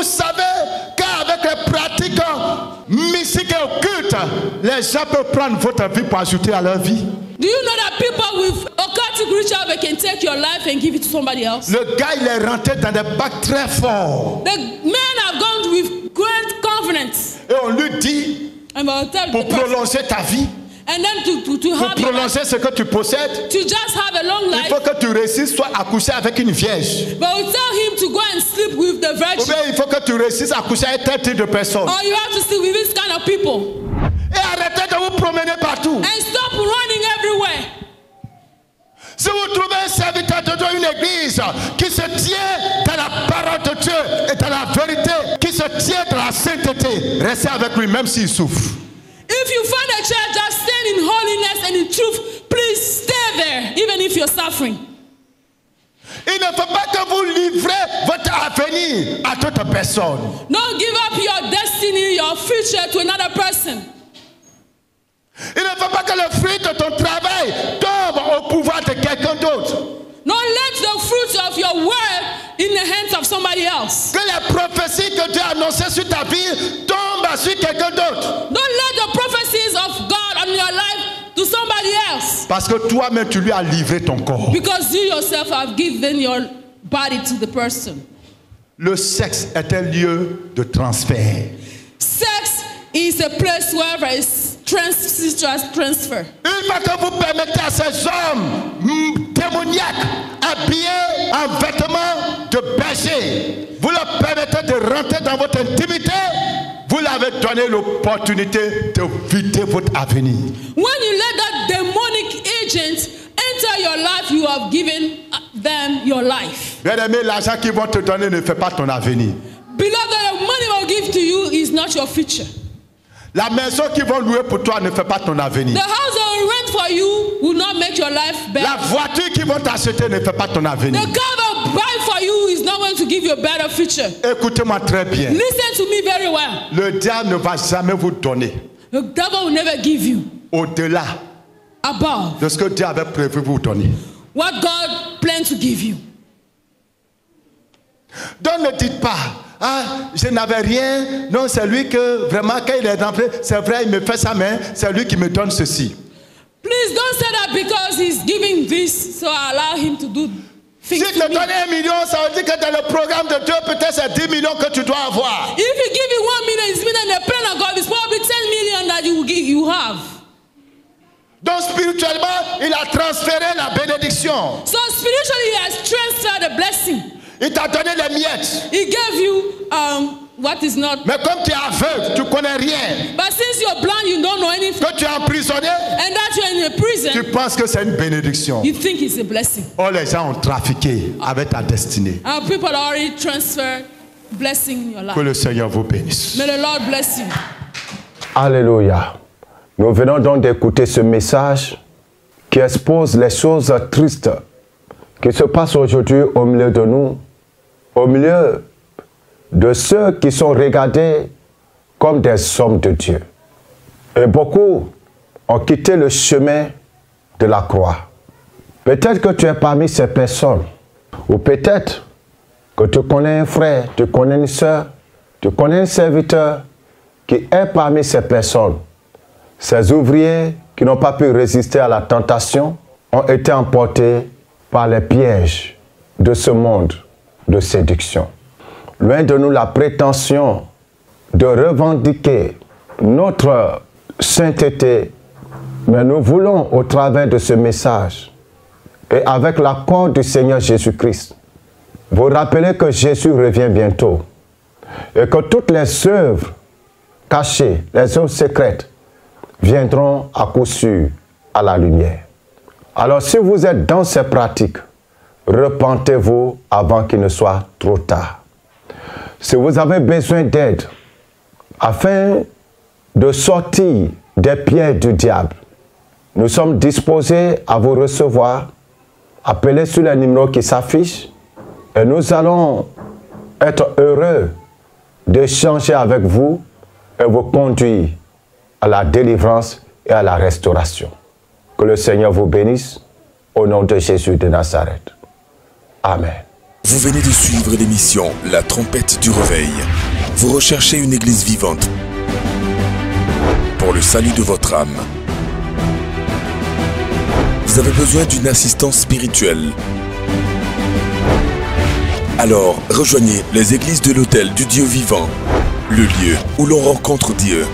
vous savez qu'avec les pratiques mystiques et occultes, les gens peuvent prendre votre vie pour ajouter à leur vie? Do you know that people with occultic ritual, they can take your life and give it to somebody else? Le gars, il est rentré dans des bacs très forts. The men have gone with great confidence. Et on lui dit, And we'll tell pour prolonger ta vie, and then to pour have your life, prolonger ce que tu possèdes, to just have a long il life, faut que tu réussisses soit à coucher avec une vierge. but we'll tell him to go and sleep with the Ou virgin. bien il faut que tu réussisses à coucher avec tel type de personne. Or you have to sleep with this kind of people. Et arrêtez de vous promener partout. And stop running everywhere. Si vous trouvez un serviteur de Dieu, une église qui se tient dans la parole de Dieu et dans la vérité, qui se tient dans la sainteté, restez avec lui même s'il souffre. If you find a church that stand in holiness and in truth, please stay there, even if you're suffering. Il ne faut pas que vous livrez votre avenir à toute personne. Don't give up your destiny, your future to another person. Il ne faut pas que le fruit de ton travail tombe au pouvoir de quelqu'un d'autre. Don't let the fruits of your work in the hands of somebody else. Que les prophéties que Dieu a annoncées sur ta vie tombent sur quelqu'un d'autre. Don't let the prophecies of God on your life to somebody else. Parce que toi-même, tu lui as livré ton corps. Because you yourself have given your body to the person. Le sexe est un lieu de transfert. Sex is a place where there is transfer. Une fois que vous permettez à ces hommes démoniaques habillés en vêtements de berger, vous leur permettez de rentrer dans votre intimité, vous leur avez donné l'opportunité de vider votre avenir. When you let that demonic agent enter your life, you have given them your life. Bien-aimé, l'argent qu'ils vont te donner ne fait pas ton avenir. Beloved, the money they will give to you is not your future. La maison qu'ils vont louer pour toi ne fait pas ton avenir. The house they will rent for you will not make your life better. La voiture qu'ils vont t'acheter ne fait pas ton avenir. The car they will buy for you is not going to give you a better future. Écoutez-moi très bien. Listen to me very well. Le diable ne va jamais vous donner The devil will never give you au-delà above de ce que Dieu avait prévu vous donner. what God planned to give you. Donc ne dites pas, ah, je n'avais rien. Non, c'est lui que vraiment, quand il est rentré, c'est vrai, il me fait sa main, c'est lui qui me donne ceci. Please don't say that because he's giving this, so I allow him to do Si things tu to te me. donnes 1 million, ça veut dire que dans le programme de Dieu, peut-être c'est 10 millions que tu dois avoir. If he give you 1 million, it's meaning the plan of God is probably 10 million that you have. Donc spirituellement, il a transféré la bénédiction. So spiritually, he has transferred the blessing. Il t'a donné les miettes. He gave you what is not. Mais comme tu es aveugle, tu ne connais rien, But since you're blind, you don't know anything, que tu es emprisonné, and that you're in a prison, tu penses que c'est une bénédiction. you think it's a blessing. Oh, les gens ont trafiqué avec ta destinée. Our people already transferred blessing in your Que life. le Seigneur vous bénisse. May the Lord bless you. Alléluia. Nous venons donc d'écouter ce message qui expose les choses tristes qui se passent aujourd'hui au milieu de nous, au milieu de ceux qui sont regardés comme des hommes de Dieu. Et beaucoup ont quitté le chemin de la croix. Peut-être que tu es parmi ces personnes, ou peut-être que tu connais un frère, tu connais une soeur, tu connais un serviteur qui est parmi ces personnes. Ces ouvriers qui n'ont pas pu résister à la tentation ont été emportés par les pièges de ce monde de séduction. Loin de nous la prétention de revendiquer notre sainteté, mais nous voulons au travers de ce message et avec l'accord du Seigneur Jésus-Christ, vous rappeler que Jésus revient bientôt et que toutes les œuvres cachées, les œuvres secrètes viendront à coup sûr à la lumière. Alors si vous êtes dans ces pratiques, repentez-vous avant qu'il ne soit trop tard. Si vous avez besoin d'aide afin de sortir des pièges du diable, nous sommes disposés à vous recevoir. Appelez sur les numéros qui s'affichent et nous allons être heureux d'échanger avec vous et vous conduire à la délivrance et à la restauration. Que le Seigneur vous bénisse au nom de Jésus de Nazareth. Amen. Vous venez de suivre l'émission La Trompette du Réveil. Vous recherchez une église vivante pour le salut de votre âme. Vous avez besoin d'une assistance spirituelle. Alors, rejoignez les églises de l'autel du Dieu vivant, le lieu où l'on rencontre Dieu.